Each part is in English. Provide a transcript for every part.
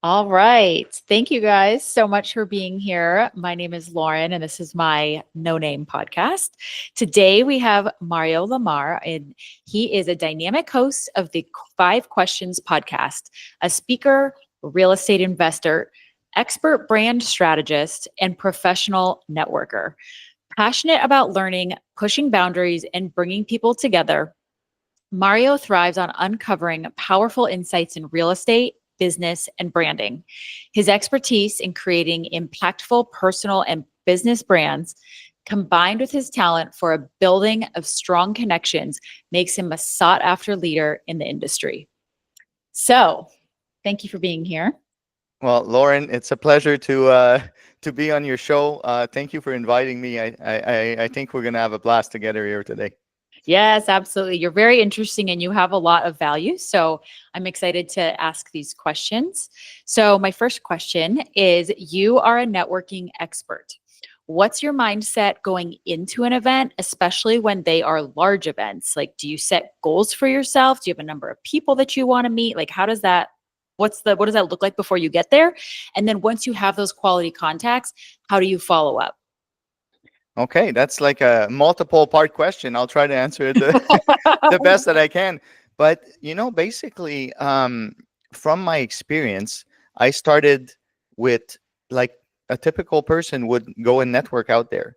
All right. Thank you guys so much for being here. My name is Lauren, and this is my No Name podcast. Today we have Mario Lamarre, and he is a dynamic host of the Five Questions podcast, a speaker, real estate investor, expert brand strategist, and professional networker. Passionate about learning, pushing boundaries, and bringing people together, Mario thrives on uncovering powerful insights in real estate, business, and branding. His expertise in creating impactful personal and business brands, combined with his talent for a building of strong connections, makes him a sought after leader in the industry. So, thank you for being here. Well, Lauren, it's a pleasure to be on your show. Thank you for inviting me. I think we're gonna have a blast together here today. Yes, absolutely. You're very interesting and you have a lot of value. So I'm excited to ask these questions. So, my first question is, you are a networking expert. What's your mindset going into an event, especially when they are large events? Like, do you set goals for yourself? Do you have a number of people that you want to meet? Like, how does that, what does that look like before you get there? And then once you have those quality contacts, how do you follow up? Okay, that's like a multiple part question. I'll try to answer it the best that I can. But basically, from my experience, I started with like a typical person would go and network out there.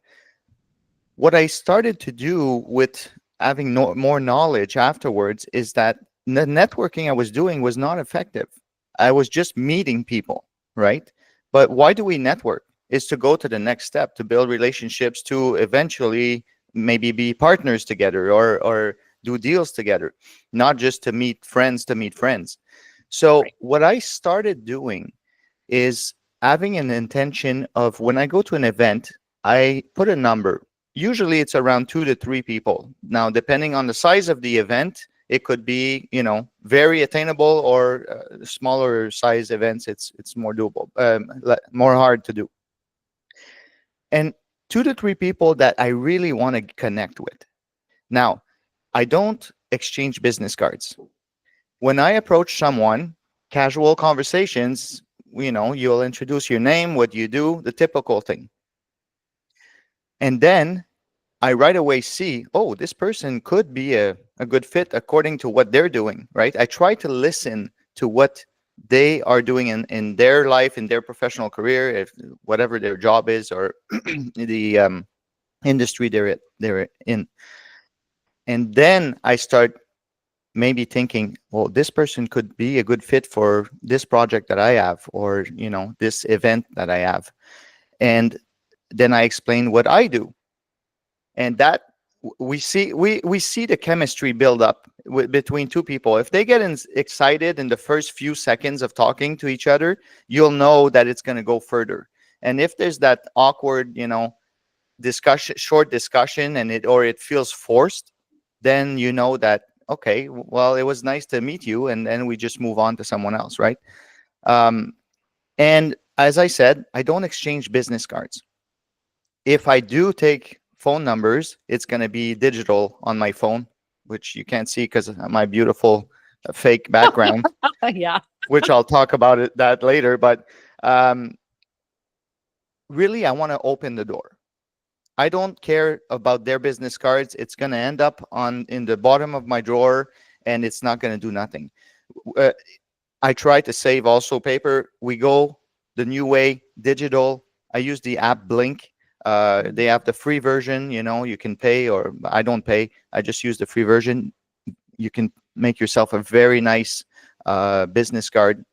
What I started to do with having more knowledge afterwards is that the networking I was doing was not effective. I was just meeting people, right? But why do we network? Is to go to the next step, to build relationships, to eventually maybe be partners together or do deals together, not just to meet friends to meet friends. So Right. what I started doing is having an intention of when I go to an event, I put a number. Usually it's around 2 to 3 people. Now, depending on the size of the event, it could be, very attainable, or smaller size events, it's more doable, more hard to do. And 2 to 3 people that I really want to connect with. Now, I don't exchange business cards. When I approach someone, casual conversations, you'll introduce your name, what you do, the typical thing. And then I right away see, oh, this person could be a good fit according to what they're doing, right? I try to listen to what they are doing in their life, in their professional career, if whatever their job is, or the industry they're in. And then I start maybe thinking, well, this person could be a good fit for this project that I have, or this event that I have. And then I explain what I do, and that we see the chemistry build up between two people. If they get excited in the first few seconds of talking to each other, you'll know that it's going to go further. And if there's that awkward, discussion, short discussion, and it feels forced, then you know that, okay, well, it was nice to meet you, and then we just move on to someone else, right? um, and as I said, I don't exchange business cards. If I do take phone numbers, it's going to be digital on my phone, which you can't see because of my beautiful fake background, Yeah. which I'll talk about that later. But um, really, I want to open the door. I don't care about their business cards. It's going to end up on in the bottom of my drawer, and it's not going to do nothing. Uh, I try to save also paper. We go the new way, digital. I use the app Blink. They have the free version. You can pay, or I don't pay. I just use the free version. You can make yourself a very nice business card,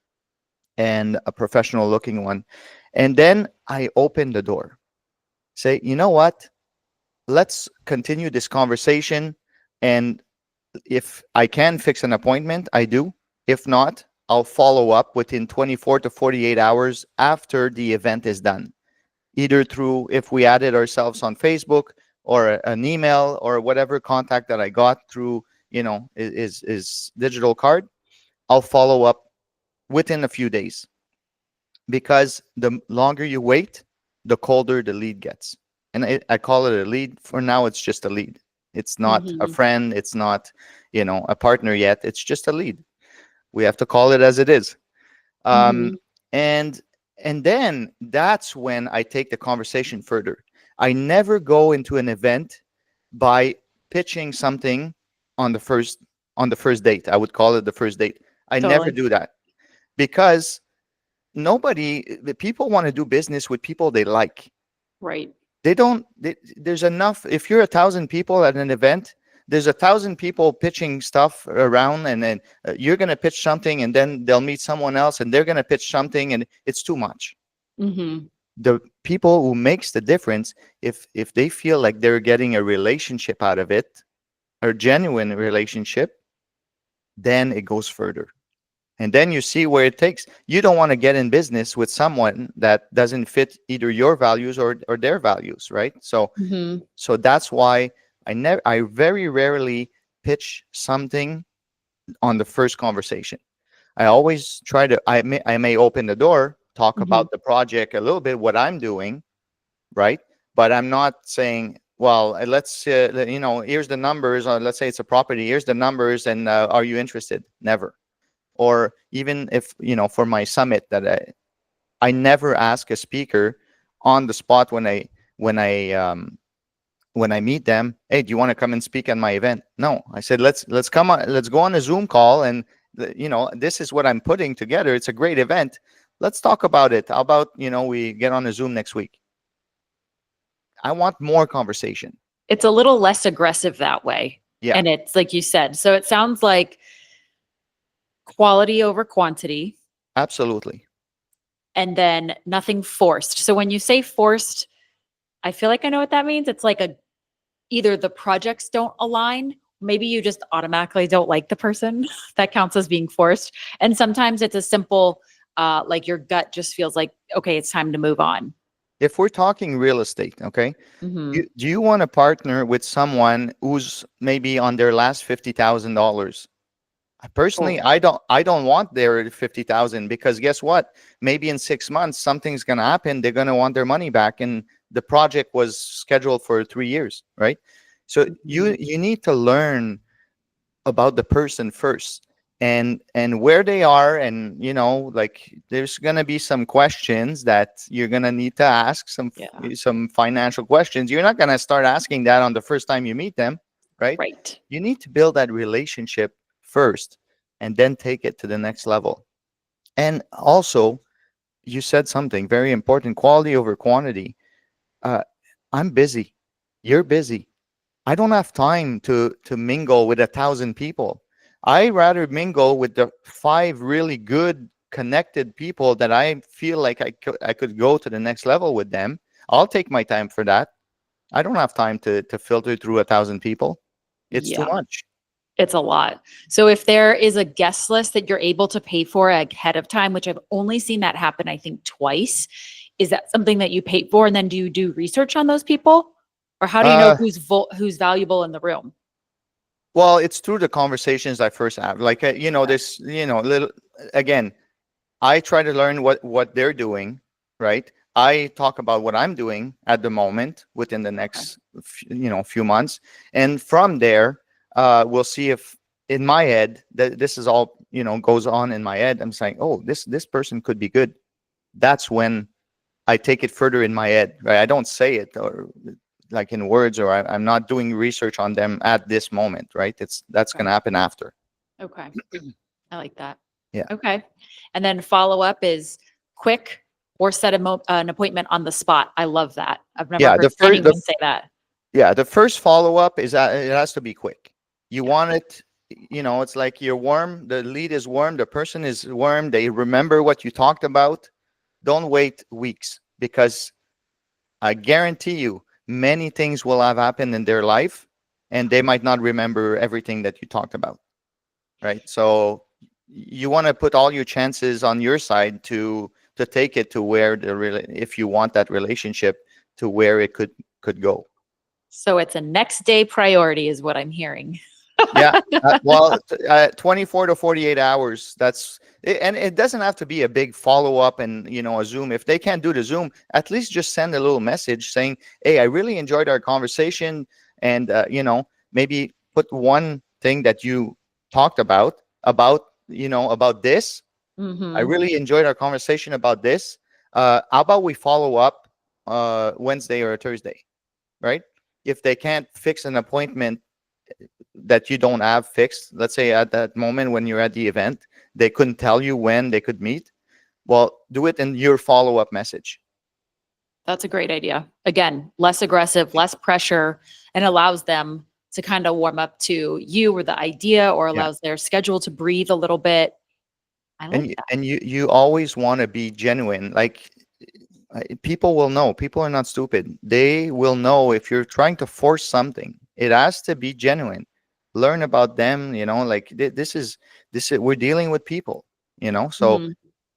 and a professional looking one. And then I open the door. Say, you know what? Let's continue this conversation. And if I can fix an appointment, I do. If not, I'll follow up within 24 to 48 hours after the event is done, either through if we added ourselves on Facebook, or an email, or whatever contact that I got through, is digital card. I'll follow up within a few days, because the longer you wait, the colder the lead gets. And I call it a lead. For now, it's just a lead. It's not a Hmm. friend. It's not, a partner yet. It's just a lead. We have to call it as it is. Um, Hmm. and then that's when I take the conversation further. I never go into an event by pitching something on the first date. I would call it the first date. I never Totally. do that, because the people want to do business with people they like. Right. They don't there's enough. If you're 1,000 people at an event, there's 1,000 people pitching stuff around, and then you're going to pitch something, and then they'll meet someone else and they're going to pitch something, and it's too much. Mm-hmm. The people who makes the difference, if they feel like they're getting a relationship out of it, a genuine relationship, then it goes further. And then you see where it takes. You don't want to get in business with someone that doesn't fit either your values or their values, right? So Mm-hmm. that's why I very rarely pitch something on the first conversation. I always try to, I may open the door, talk Mm-hmm. about the project a little bit, what I'm doing, right? But I'm not saying, well, let's here's the numbers, or let's say it's a property, here's the numbers, and are you interested? Never. Or even if, for my summit, that I never ask a speaker on the spot when I when I meet them, hey, do you want to come and speak at my event? No, I said, let's come on, let's go on a Zoom call, and this is what I'm putting together. It's a great event. Let's talk about it. How about, we get on a Zoom next week? I want more conversation. It's a little less aggressive that way. Yeah, And it's like you said. So it sounds like quality over quantity, absolutely. and then nothing forced. So when you say forced, I feel like I know what that means. It's like either the projects don't align, maybe you just automatically don't like the person. That counts as being forced. And sometimes it's a simple, like your gut just feels like, okay, it's time to move on. If we're talking real estate, okay, Mm-hmm. do you want to partner with someone who's maybe on their last $50,000? Personally, Oh, I don't want their 50,000, because guess what? Maybe in 6 months something's gonna happen. They're gonna want their money back, and the project was scheduled for 3 years, right? So mhm. you need to learn about the person first, and where they are, and like, there's gonna be some questions that you're gonna need to ask, Yeah. some financial questions. You're not gonna start asking that on the first time you meet them, right? Right. You need to build that relationship first, and then take it to the next level. And also, you said something very important: quality over quantity. uh, I'm busy, you're busy. I don't have time to mingle with 1,000 people. I rather mingle with the 5 really good connected people that I feel like I could go to the next level with them. I'll take my time for that. I don't have time to filter through 1,000 people. It's too Yeah. much. It's a lot. So if there is a guest list that you're able to pay for ahead of time, which I've only seen that happen, I think twice, is that something that you pay for? And then do you do research on those people? Or how do you know Uh, who's valuable in the room? well, it's through the conversations I first have. Like, Okay. this, little, again, I try to learn what they're doing, right? I talk about what I'm doing at the moment within the Okay. next few months, and from there, we'll see if in my head that this is all goes on in my head. I'm saying, oh, this person could be good. That's when I take it further in my head, right? I don't say it, or like in words, or I'm not doing research on them at this moment, right? That's Okay. gonna happen after. Okay. I like that. Yeah, Okay. And then follow up is quick or set an appointment on the spot. I love that. I've never yeah. heard The first, anyone say that. Yeah, the first follow up is that it has to be quick. You Yeah. want it, it's like you're warm, the lead is warm, the person is warm, they remember what you talked about. Don't wait weeks, because I guarantee you many things will have happened in their life, and they might not remember everything that you talked about, right? So you want to put all your chances on your side to take it to where if you want that relationship to where it could go. So it's a next day priority is what I'm hearing. Yeah. Well, 24 to 48 hours. And it doesn't have to be a big follow up and, a Zoom. If they can't do the Zoom, at least just send a little message saying, hey, I really enjoyed our conversation. And, maybe put one thing that you talked about this. I Mm-hmm. really enjoyed our conversation about this. How about we follow up Wednesday or Thursday, right? If they can't fix an appointment that you don't have fixed, let's say at that moment when you're at the event, they couldn't tell you when they could meet. Well, do it in your follow up message. That's a great idea. Again, less aggressive, less pressure, and allows them to kind of warm up to you or the idea, or Yeah. allows their schedule to breathe a little bit. I like that. And you always want to be genuine. Like people will know. People are not stupid. They will know if you're trying to force something. It has to be genuine. Learn about them. Like this is we're dealing with people. So Mhm.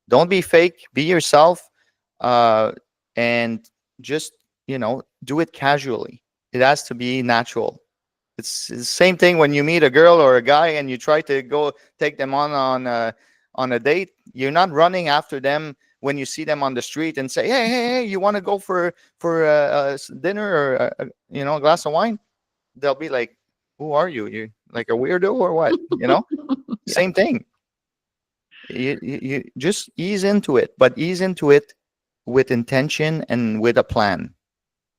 don't be fake. Be yourself, uh, and just do it casually. It has to be natural. It's the same thing when you meet a girl or a guy and you try to go take them on a date. You're not running after them when you see them on the street and say, "Hey, you want to go for dinner or a glass of wine?" They'll be like, "Who are you? You like a weirdo or what?" Yeah. Same thing. You just ease into it, but ease into it with intention and with a plan.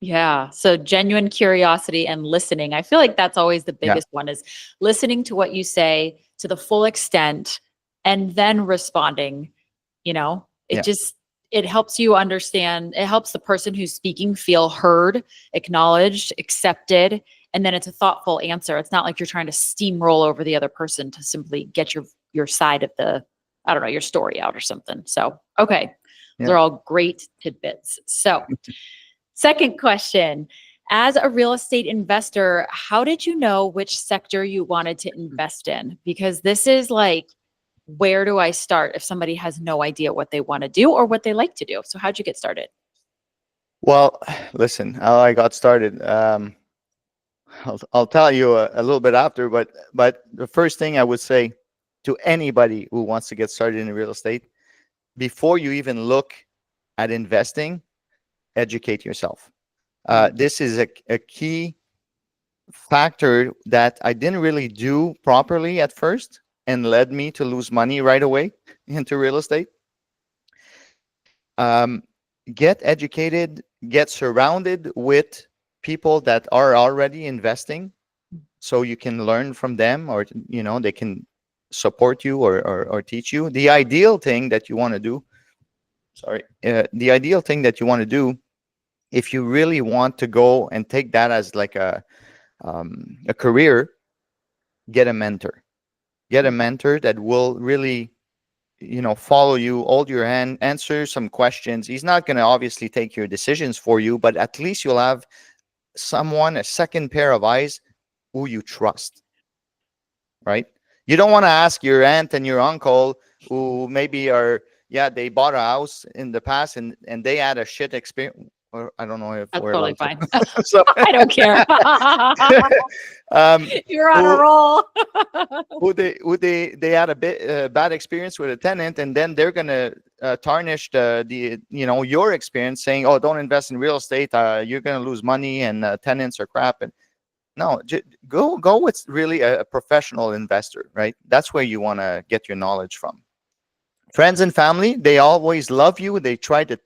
Yeah. So genuine curiosity and listening. I feel like that's always the Yeah, biggest one, is listening to what you say to the full extent and then responding. It yeah, just it helps you understand, it helps the person who's speaking feel heard, acknowledged, accepted, and then it's a thoughtful answer. It's not like you're trying to steamroll over the other person to simply get your side of the, I don't know, your story out or something. So, okay. Those yeah. are all great tidbits. So, second question. As a real estate investor, how did you know which sector you wanted to invest in? Because this is like, where do I start if somebody has no idea what they want to do or what they like to do? So, how'd you get started? Well, listen, how I got started. I'll tell you a little bit after, but the first thing I would say to anybody who wants to get started in real estate, before you even look at investing, educate yourself. Mm. This is a key factor that I didn't really do properly at first and led me to lose money right away into real estate. Um, get educated, get surrounded with people that are already investing so you can learn from them, or they can support you or teach you. The ideal thing that you want to do, the ideal thing that you want to do, if you really want to go and take that as like a career, get a mentor. Get a Okay. mentor that will really follow you, hold your hand, answer some questions. He's not going to obviously take your decisions for you, but at least you'll have someone, a second pair of eyes, who you trust, right? You don't want to ask your aunt and your uncle who maybe are, yeah, they bought a house in the past and they had a shit experience. Or I don't know if That's we're totally allowed to. fine. So, I don't care. um, You're on a who roll. they had a bit bad experience with a tenant, and then they're gonna tarnish the your experience, saying, "Oh, don't invest in real estate. You're gonna lose money, and tenants are crap." And no, go with really a professional investor, right? That's where you want to get your knowledge from. Friends and family, they always love you. They try to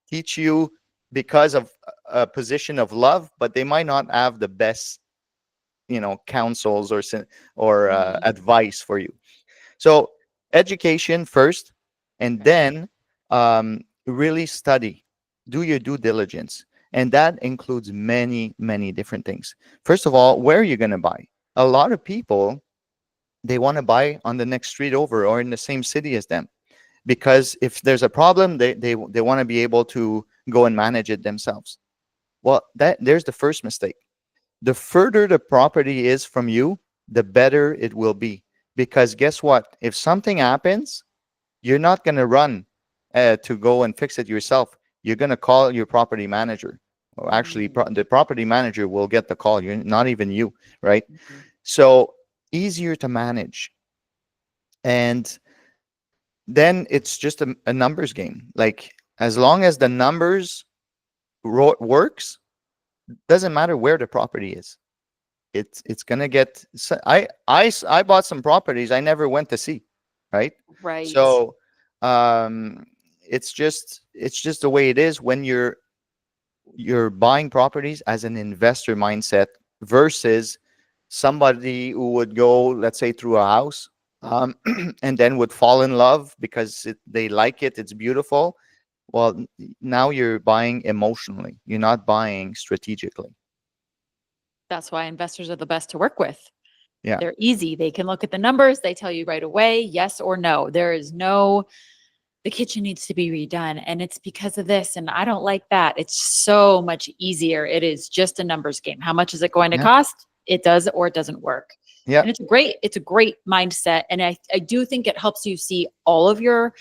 teach you because of a position of love, but they might not have the best counsels or Mhm. advice for you. So education first, and Okay. then really study, do your due diligence, and that includes many many different things. First of all, where are you going to buy? A lot of people, they want to buy on the next street over or in the same city as them, because if there's a problem, they want to be able to go and manage it themselves. Well, there's the first mistake. The further the property is from you, the better it will be. Because guess what? If something happens, you're not going to run to go and fix it yourself. You're going to call your property manager. Or actually, Mm. the property manager will get the call. You're not even you, right? Mhm. So easier to manage. And then it's just a numbers game. Like as long as the numbers works, doesn't matter where the property is. It's gonna get. I bought some properties I never went to see, right? Right. So um, it's just the way it is when you're buying properties as an investor mindset versus somebody who would go, let's say, through a house, and then would fall in love because they like it, it's beautiful. Well, now you're buying emotionally, you're not buying strategically. That's why investors are the best to work with. Yeah. They're easy. They can look at the numbers. They tell you right away, yes or no. There is no, the kitchen needs to be redone and it's because of this. And I don't like that. It's so much easier. It is just a numbers game. How much is it going to Yeah. cost? It does or it doesn't work. Yeah. And it's a great mindset. And I do think it helps you see all of your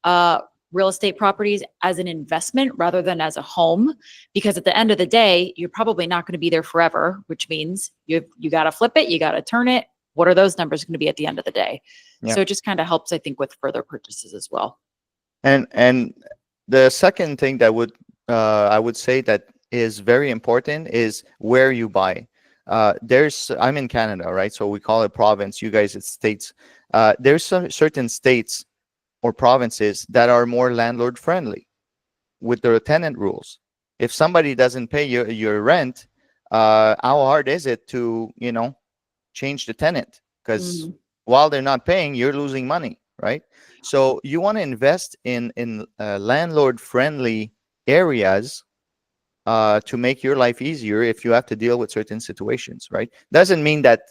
uh, real estate properties as an investment rather than as a home, because at the end of the day, you're probably not going to be there forever, which means you got to flip it, you got to turn it. What are those numbers going to be at the end of the day? Yeah. So it just kind of helps, I think, with further purchases as well. And the second thing that I would say that is very important is where you buy. I'm in Canada, right? So we call it province. You guys, it's states. There's some certain states or provinces that are more landlord friendly with their tenant rules. If somebody doesn't pay your rent, how hard is it to change the tenant? Because Mhm. while they're not paying, you're losing money, right? So you want to invest in landlord friendly areas to make your life easier if you have to deal with certain situations, right? Doesn't mean that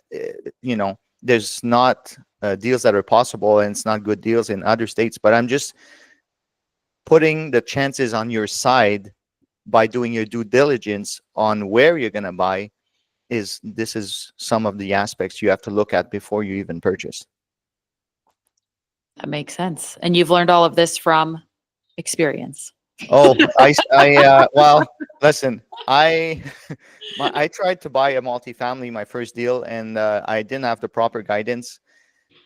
there's not deals that are possible and it's not good deals in other states, but I'm just putting the chances on your side by doing your due diligence on where you're going to buy. This is some of the aspects you have to look at before you even purchase. That makes sense. And you've learned all of this from experience. Oh, well, listen, I I tried to buy a multifamily my first deal, and I didn't have the proper guidance.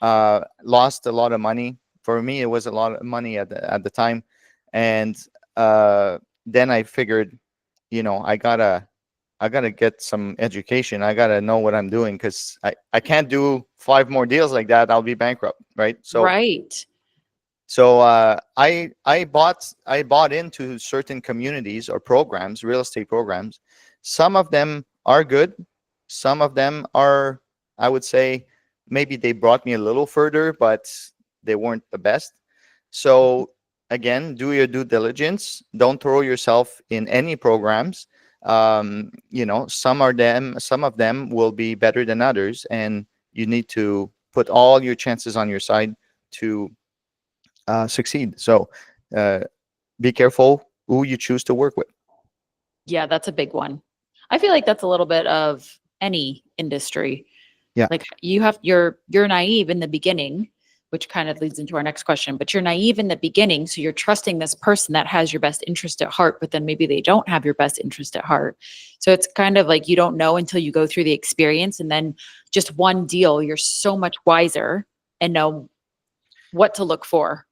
Lost a lot of money. For me, it was a lot of money at the time, and then I figured, I gotta get some education. I gotta know what I'm doing because I can't do five more deals like that. I'll be bankrupt, right? So Right. so I bought into certain communities or programs, real estate programs. Some of them are good. Some of them are, I would say, maybe they brought me a little further, but they weren't the best. So again, do your due diligence. Don't throw yourself in any programs. Some of them will be better than others, and you need to put all your chances on your side to succeed. So uh, be careful who you choose to work with. Yeah, that's a big one. I feel like that's a little bit of any industry. Yeah. Like you're naive in the beginning, which kind of leads into our next question, but you're naive in the beginning, so you're trusting this person that has your best interest at heart, but then maybe they don't have your best interest at heart. So it's kind of like you don't know until you go through the experience, and then just one deal, you're so much wiser and know what to look for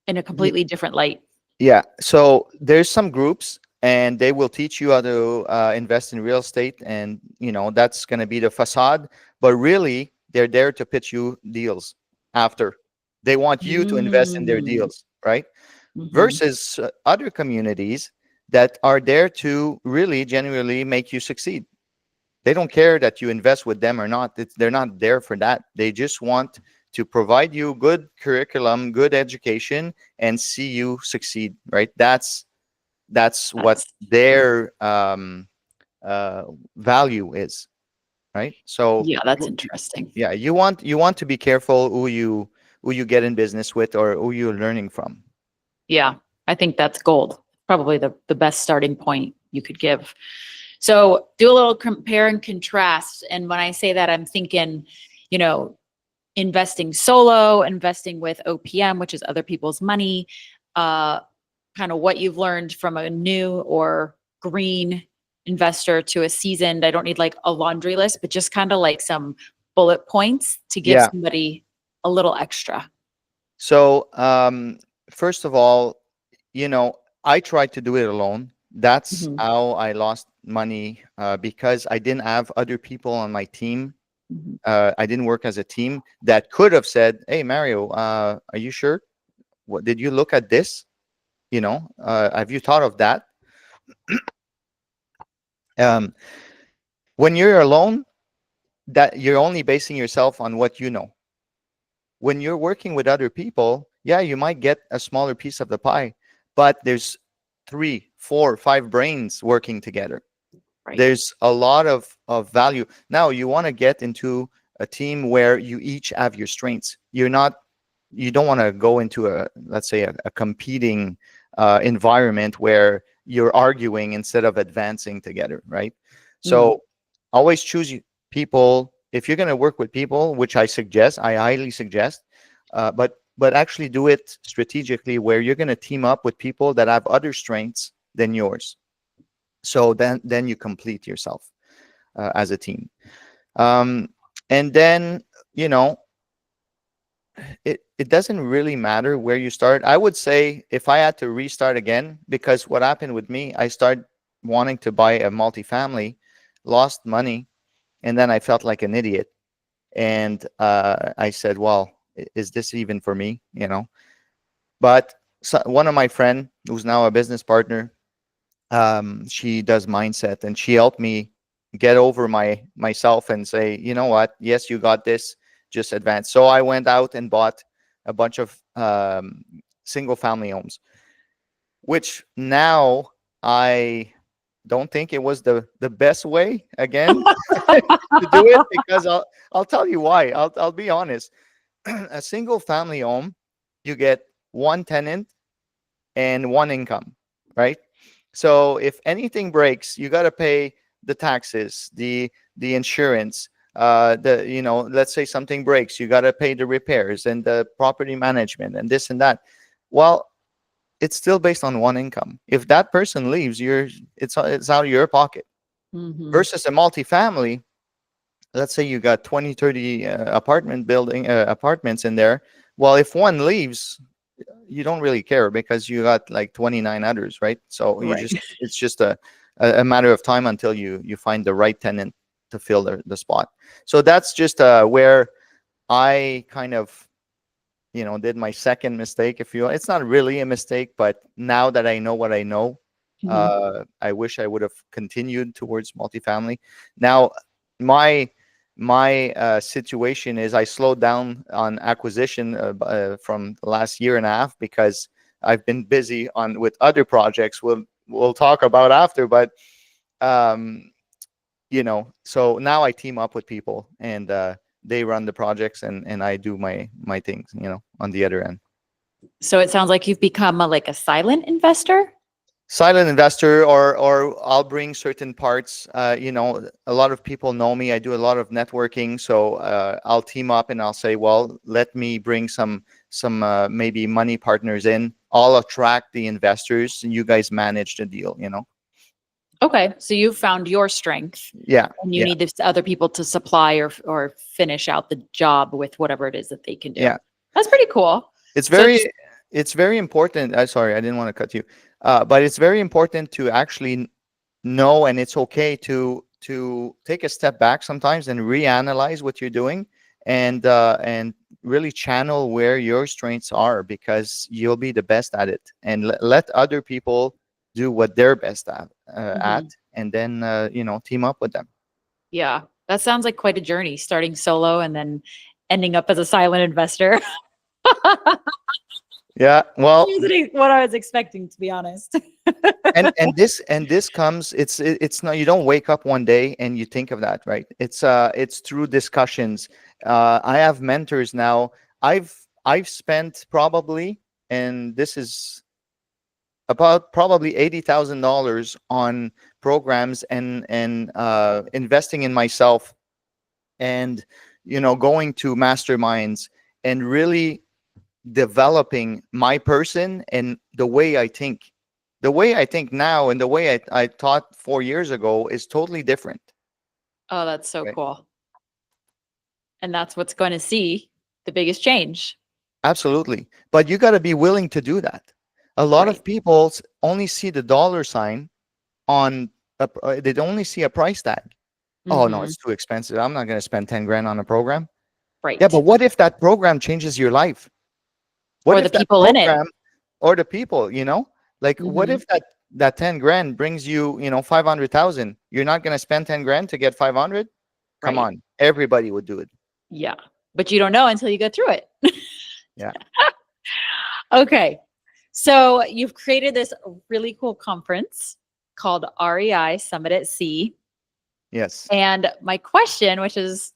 in a Ye- completely different light. Yeah. So there's some groups, and they will teach you how to invest in real estate, and that's going to be the facade. But really, they're there to pitch you deals after. They want you to invest in their Mm. deals, right? Mhm. Versus other communities that are there to really genuinely make you succeed. They don't care that you invest with them or not. They're not there for that. They just want to provide you good curriculum, good education, and see you succeed. Right? That's what That's their uh, value is. Right? So, yeah, that's interesting. yeah, you want to be careful who you get in business with or who you're learning from. Yeah, I think that's gold. Probably the best starting point you could give. So do a little compare and contrast. And when I say that, I'm thinking, you know, investing solo, investing with OPM, which is other people's money, uh, kind of what you've learned from a new or green investor to a seasoned. I don't need like a laundry list, but just kind of like some bullet points to give Yeah. somebody a little extra. So, first of all, I tried to do it alone. That's Mhm, how I lost money because I didn't have other people on my team. mhm. I didn't work as a team that could have said, "Hey, Mario, are you sure?" what did you look at this? Have you thought of that? um, when you're alone, that you're only basing yourself on what you know. When you're working with other people, yeah, you might get a smaller piece of the pie, but there's three, four, five brains working together. Right. There's a lot of value. Now you want to get into a team where you each have your strengths. You don't want to go into a, let's say, a competing environment where you're arguing instead of advancing together, right? Mm. So always choose people. If you're going to work with people, which I highly suggest, but actually do it strategically, where you're going to team up with people that have other strengths than yours. So then you complete yourself as a team. Um, and then, you know, it doesn't really matter where you start. I would say if I had to restart again, because what happened with me, I started wanting to buy a multifamily, lost money, and then I felt like an idiot. And I said, well, is this even for me? But one of my friend, who's now a business partner, she does mindset, and she helped me get over myself and say, you know what, yes, you got this, just advance. So I went out and bought a bunch of single family homes, which now I don't think it was the best way again to do it, because I'll tell you why. I'll be honest. A single family home, you get one tenant and one income, right? So if anything breaks, you got to pay the taxes, the insurance, let's say something breaks, you got to pay the repairs and the property management and this and that. Well, it's still based on one income. If that person leaves, it's out of your pocket. Hmm. Versus a multifamily, let's say you got 20, 30 apartments in there. Well, if one leaves, you don't really care, because you got like 29 others, right? So Right. it's just a matter of time until you find the right tenant to fill the spot. So that's just where I kind of, did my second mistake, if you will. It's not really a mistake, but now that I know what I know, Mhm. I wish I would have continued towards multifamily. Now, my situation is I slowed down on acquisition from the last year and a half, because I've been busy on with other projects. We'll talk about after, but um, so now I team up with people, and they run the projects, and I do my things, on the other end. So it sounds like you've become like a silent investor. Silent investor, or I'll bring certain parts. A lot of people know me. I do a lot of networking, so I'll team up and I'll say, well, let me bring some maybe money partners in. I'll attract the investors, and you guys manage the deal. Okay, so you found your strength, Yeah, and you yeah, need this other people to supply or finish out the job with whatever it is that they can do. yeah. That's pretty cool. It's So very it's very important. Sorry, I didn't want to cut you, but it's very important to actually know, and it's okay to take a step back sometimes and reanalyze what you're doing, and really channel where your strengths are, because you'll be the best at it, and let other people do what they're best at, Mhm. and then team up with them. Yeah, that sounds like quite a journey, starting solo and then ending up as a silent investor. Yeah, well, Wasn't what I was expecting, to be honest. and this comes, it's not, you don't wake up one day and you think of that, right? It's through discussions. I have mentors now. I've spent probably, and this is about probably $80,000 on programs, and investing in myself, and going to masterminds, and really developing my person and the way I think. The way I think now and the way I taught 4 years ago is totally different. Oh, that's so Right? cool. And that's what's going to see the biggest change. Absolutely. But you got to be willing to do that. A lot Right. of people only see the dollar sign on they only see a price tag. Oh no, Hmm. it's too expensive. I'm not going to spend 10 grand on a program. Yeah, but Right. what if that program changes your life? What Or the if that people in it. program or the people, like what Hmm. if that 10 grand brings you, 500,000? You're not going to spend 10 grand to get 500? Come Right. on. Everybody would do it. Yeah. But you don't know until you go through it. Yeah. Okay. So you've created this really cool conference called REI Summit at Sea. Yes. And my question, which is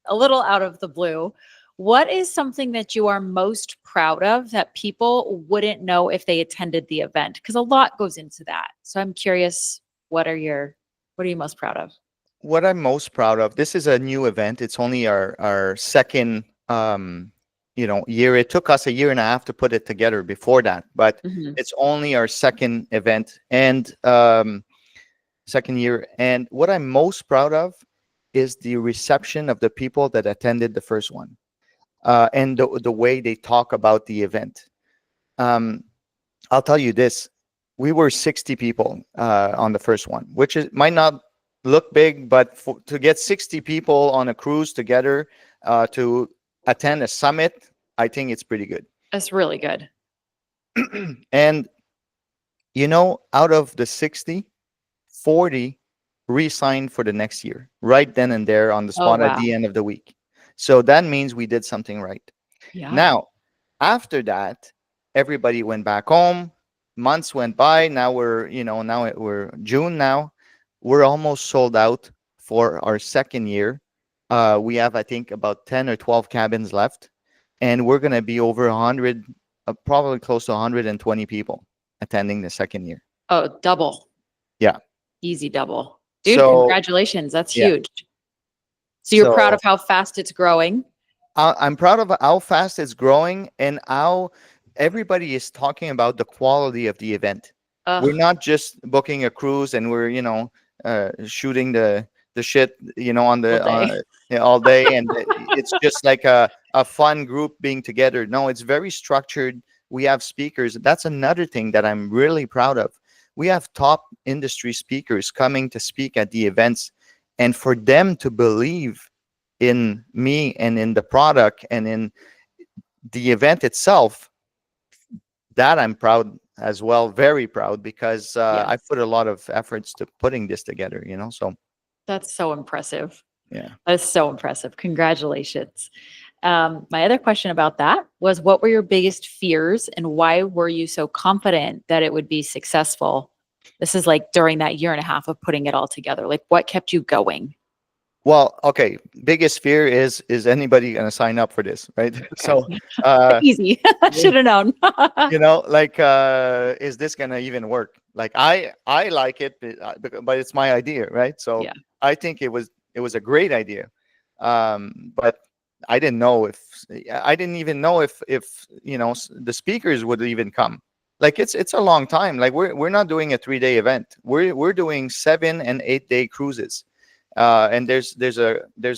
a little out of the blue, what is something that you are most proud of that people wouldn't know if they attended the event? Because a lot goes into that. So I'm curious, what are you most proud of? What I'm most proud of, this is a new event. It's only our second year. It took us a year and a half to put it together before that, but Hmm. it's only our second event and second year. And what I'm most proud of is the reception of the people that attended the first one, and the way they talk about the event. Um, I'll tell you this: we were 60 people on the first one, which is might not look big, but to get 60 people on a cruise together to attend a summit, I think it's pretty good. That's really good. And out of the 60, 40 re-signed for the next year, right then and there on the Oh, spot at wow. the end of the week. So that means we did something right. Yeah. Now, after that, everybody went back home. Months went by. Now we're June now. We're almost sold out for our second year. We have, I think, about 10 or 12 cabins left, and we're gonna be over 100, probably close to 120 people attending the second year. Oh, double. Yeah. Easy double. Dude, So congratulations. That's yeah. huge. So you're proud of So how fast it's growing? I'm proud of how fast it's growing and how everybody is talking about the quality of the event. We're Ugh, not just booking a cruise and we're shooting the shit on all the day. yeah, all day, and it's just like a fun group being together. No, it's very structured. We have speakers. That's another thing that I'm really proud of. We have top industry speakers coming to speak at the events, and for them to believe in me and in the product and in the event itself, that I'm proud as well, very proud, because I Yes. put a lot of efforts to putting this together, so That's so impressive. yeah. That is so impressive. Congratulations. My other question about that was what were your biggest fears and why were you so confident that it would be successful? This is like during that year and a half of putting it all together. Like what kept you going? Well, okay, biggest fear is anybody going to sign up for this, right? Okay. So uh Easy. Should have known. like is this going to even work? Like I like it, but it's my idea, right? So Yeah. I think it was a great idea. But I didn't even know if the speakers would even come. Like it's a long time. Like we're not doing a 3-day event. We're doing 7 and 8 day cruises, and there's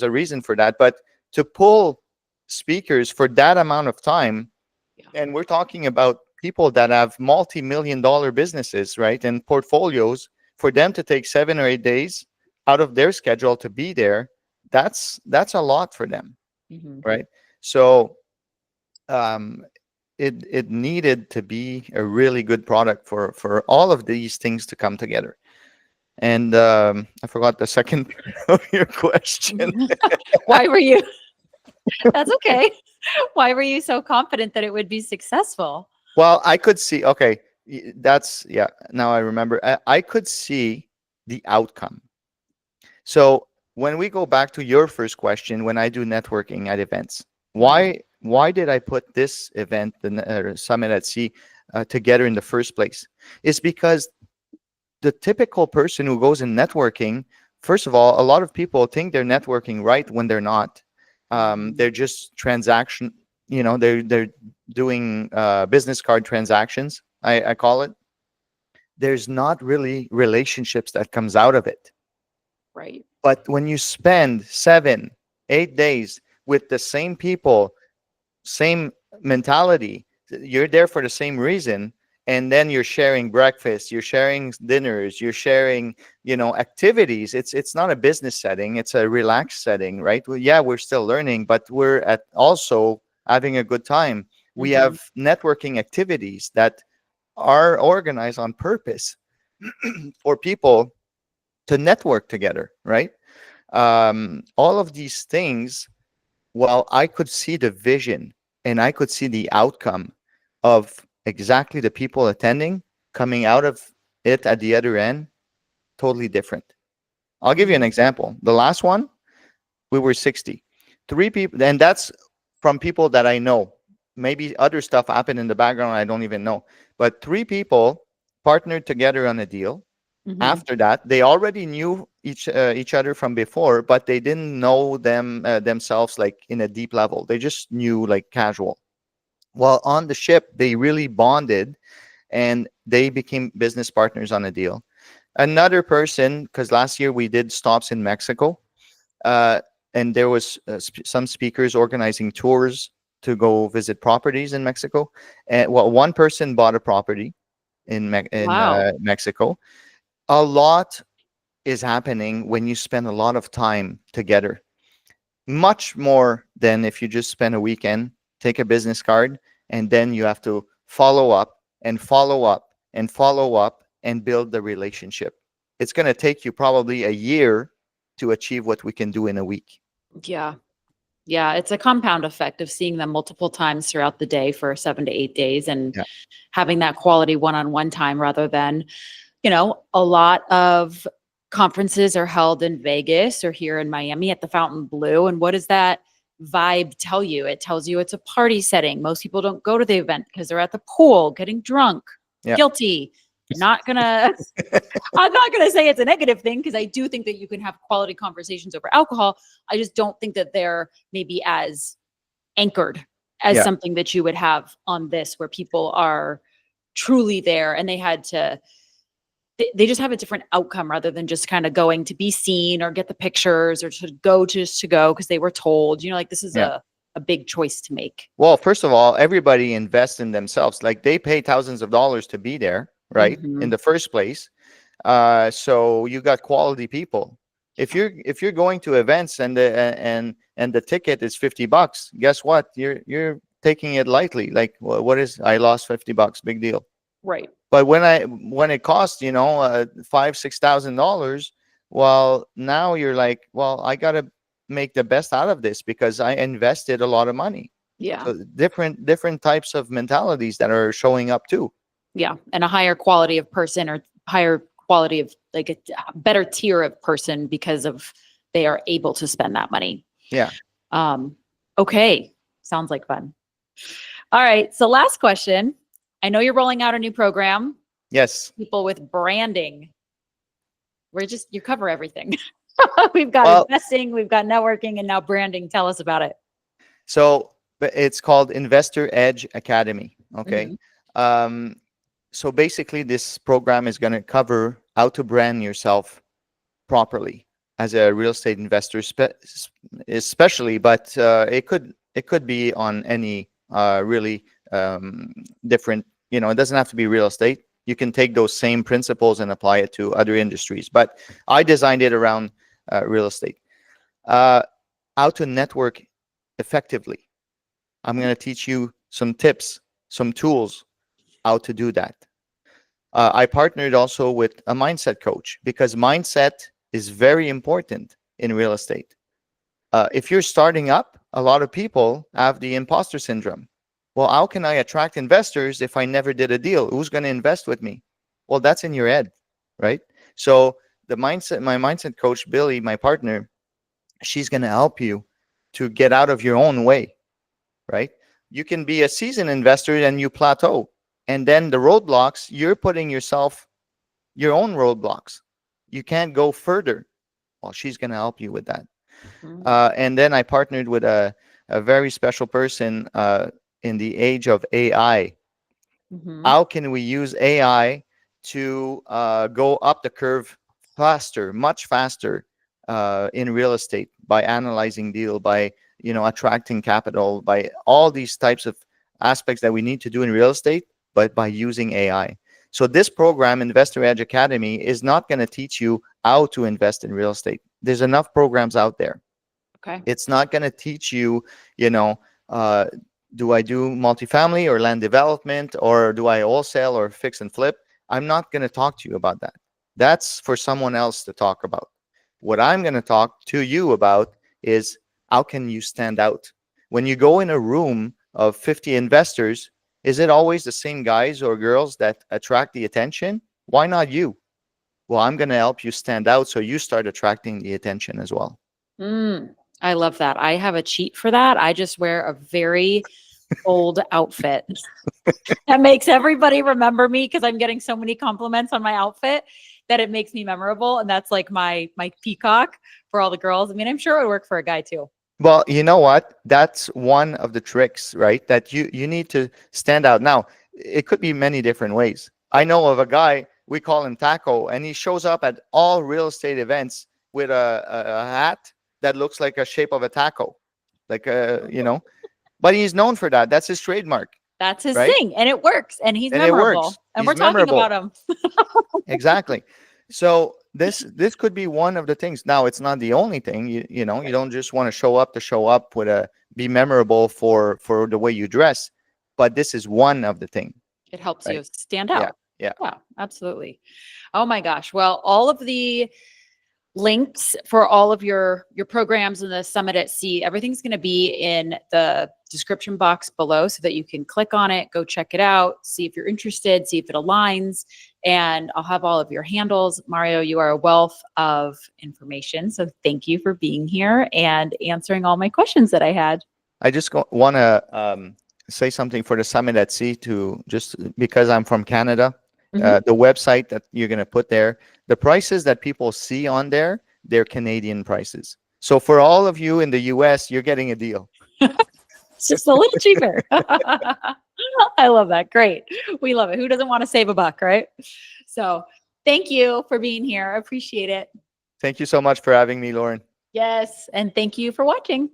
a reason for that. But to pull speakers for that amount of time, Yeah. and we're talking about people that have multi-million-dollar businesses, right, and portfolios, for them to take 7 or 8 days out of their schedule to be there, that's a lot for them, Mhm. right? So um, it needed to be a really good product for all of these things to come together. And I forgot the second part of your question. Why were you That's okay. Why were you so confident that it would be successful? Well, I could see. Okay, that's yeah. Now I remember. I could see the outcome. So when we go back to your first question, when I do networking at events, Mhm. why did I put this event, the Summit at Sea, together in the first place? It's because the typical person who goes in networking, first of all, a lot of people think they're networking right when they're not. Mhm. They're just transaction. They're doing business card transactions. I call it. There's not really relationships that comes out of it. Right. But when you spend 7, 8 days with the same people, same mentality, you're there for the same reason, and then you're sharing breakfast, you're sharing dinners, you're sharing, activities. It's not a business setting, it's a relaxed setting, right? Well, yeah, we're still learning, but we're at also having a good time. We have networking activities that are organized on purpose for people to network together, right? All of these things, well, I could see the vision and I could see the outcome of exactly the people attending coming out of it at the other end, totally different. I'll give you an example. The last one, we were 60. Three people, and that's from people that I know. Maybe other stuff happened in the background I don't even know. But three people partnered together on a deal. After that, they already knew each other from before, but they didn't know themselves like in a deep level. They just knew like casual. Well, on the ship, they really bonded and they became business partners on a deal. Another person, because last year we did stops in Mexico, uh, and there was some speakers organizing tours to go visit properties in Mexico. And well, one person bought a property in Wow. Mexico. A lot is happening when you spend a lot of time together, much more than if you just spend a weekend, take a business card, and then you have to follow up and follow up and follow up and build the relationship. It's going to take you probably a year to achieve what we can do in a week. Yeah. Yeah. It's a compound effect of seeing them multiple times throughout the day for 7 to 8 days and Yeah. having that quality one-on-one time rather than, a lot of conferences are held in Vegas or here in Miami at the Fountain Blue. And what does that vibe tell you? It tells you it's a party setting. Most people don't go to the event because they're at the pool getting drunk, Yeah. guilty. Not gonna, I'm not gonna say it's a negative thing because I do think that you can have quality conversations over alcohol. I just don't think that they're maybe as anchored as Yeah. something that you would have on this where people are truly there and they just have a different outcome rather than just kind of going to be seen or get the pictures or to go just to go because they were told, like this is Yeah. a big choice to make. Well, first of all, everybody invests in themselves. Like they pay thousands of dollars to be there, right? In the first place. So you got quality people. If you're going to events and the ticket is $50, guess what? You're taking it lightly. Like what is I lost $50, big deal. Right. But when it costs $5,000-6,000, well, now you're like, well, I gotta make the best out of this because I invested a lot of money. Yeah. So different types of mentalities that are showing up too. Yeah. And a higher quality of person or higher quality of like a better tier of person because of they are able to spend that money. Yeah. Okay. Sounds like fun. All right. So last question. I know you're rolling out a new program. Yes. People with branding. You cover everything. We've got Well, investing, we've got networking, and now branding. Tell us about it. so it's called Investor Edge Academy. Okay. Mhm. So basically, this program is going to cover how to brand yourself properly as a real estate investor, especially, but it could be on any really different. It doesn't have to be real estate. You can take those same principles and apply it to other industries. But I designed it around real estate. How to network effectively. I'm going to teach you some tips, some tools, how to do that. I partnered also with a mindset coach because mindset is very important in real estate. If you're starting up, a lot of people have the imposter syndrome. Well, how can I attract investors if I never did a deal? Who's going to invest with me? Well, that's in your head, right? So my mindset coach, Billy, my partner, she's going to help you to get out of your own way, right? You can be a seasoned investor and you plateau. And then the roadblocks, you're putting yourself your own roadblocks. You can't go further. Well, she's going to help you with that. Mhm. And then I partnered with a very special person in the age of AI. Mhm. How can we use AI to go up the curve faster, much faster in real estate by analyzing deal, by attracting capital, by all these types of aspects that we need to do in real estate, but by using AI. So this program, Investor Edge Academy, is not going to teach you how to invest in real estate. There's enough programs out there. Okay. It's not going to teach you, you know, uh, do I do multifamily or land development, or do I wholesale or fix and flip? I'm not going to talk to you about that. That's for someone else to talk about. What I'm going to talk to you about is how can you stand out? When you go in a room of 50 investors, is it always the same guys or girls that attract the attention? Why not you? Well, I'm going to help you stand out so you start attracting the attention as well. I love that. I have a cheat for that. I just wear a very old outfit that makes everybody remember me because I'm getting so many compliments on my outfit that it makes me memorable. And that's like my peacock for all the girls. I mean, I'm sure it would work for a guy too. Well, you know what? That's one of the tricks, right? That you need to stand out. Now, it could be many different ways. I know of a guy, we call him Taco, and he shows up at all real estate events with a hat that looks like a shape of a taco. Like but he's known for that. That's his trademark, That's his right? thing. And it works. And he's And it memorable. works. And He's we're talking memorable. about him. Exactly. So this could be one of the things. Now, it's not the only thing. You don't just want to show up with a be memorable for the way you dress, but this is one of the thing. It helps Right. you stand Yeah. out. Yeah. Yeah, absolutely. Oh my gosh. Well, all of the links for all of your programs in the Summit at Sea, everything's going to be in the description box below so that you can click on it, go check it out, see if you're interested, see if it aligns, and I'll have all of your handles. Mario, you are a wealth of information, so thank you for being here and answering all my questions that I had. I just want to say something for the Summit at Sea, to just because I'm from Canada. Mhm. The website that you're going to put there, the prices that people see on there, they're Canadian prices. So for all of you in the US, you're getting a deal. It's just a little cheaper. I love that. Great. We love it. Who doesn't want to save a buck, right? So thank you for being here. I appreciate it. Thank you so much for having me, Lauren. Yes. And thank you for watching.